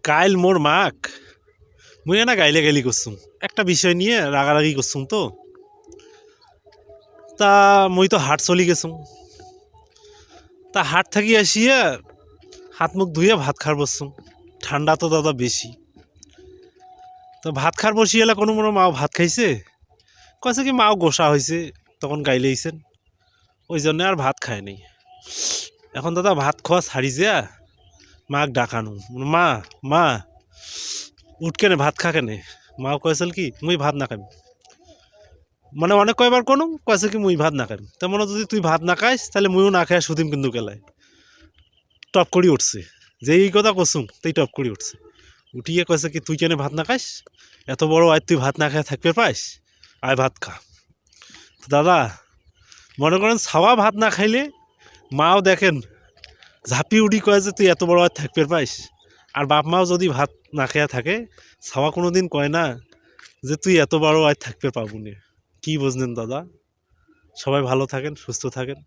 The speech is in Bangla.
কাইল মোর মাক মুই না গাইলে গাইলি করছুম একটা বিষয় নিয়ে রাগারাগি করছুম তো তা মুই তো হাট চলি গেছুম তা হাট থাকি আসিয়া হাত মুখ ধুইয়া ভাত খার বসছুম ঠান্ডা তো দাদা বেশি তো ভাত খার বসি এলা কোনো মনে মাও ভাত খাইছে কয়েছে কি মাও গোসা হয়েছে তখন গাইলেইছেন ওই জন্য আর ভাত খায় নাই এখন দাদা ভাত খাওয়া ছাড়ি যা মাক ডাকানো মা মা উঠ কেনে ভাত খা কেনে মাও কয়েছিল কি মুই ভাত না খাবি মানে অনেক কয়বার কোনো কয়েছে কি মুই ভাত না খাবি তা মনে যদি তুই ভাত না খাইস তাহলে মুইও না খাই সুদিম কিন্তু গেলায় টপ করি উঠছে যে এই কথা কসুম তাই টপ করি উঠছে উঠিয়ে কয়েছে কি তুই কেনে ভাত না খাইস এত বড় আয় তুই ভাত না খায় থাকতে পাইস আয় ভাত খা তো দাদা মনে করেন ছাওয়া ভাত না খাইলে মাও দেখেন ঝাঁপি উঠি কয় যে তুই এত বড় আর থাকতে পাইস আর বাপ মাও যদি ভাত না খেয়া থাকে ছাওয়া কোনো দিন কয় না যে তুই এত বড় আর থাকতে পাবো না। কি বুঝলেন দাদা? সবাই ভালো থাকেন, সুস্থ থাকেন।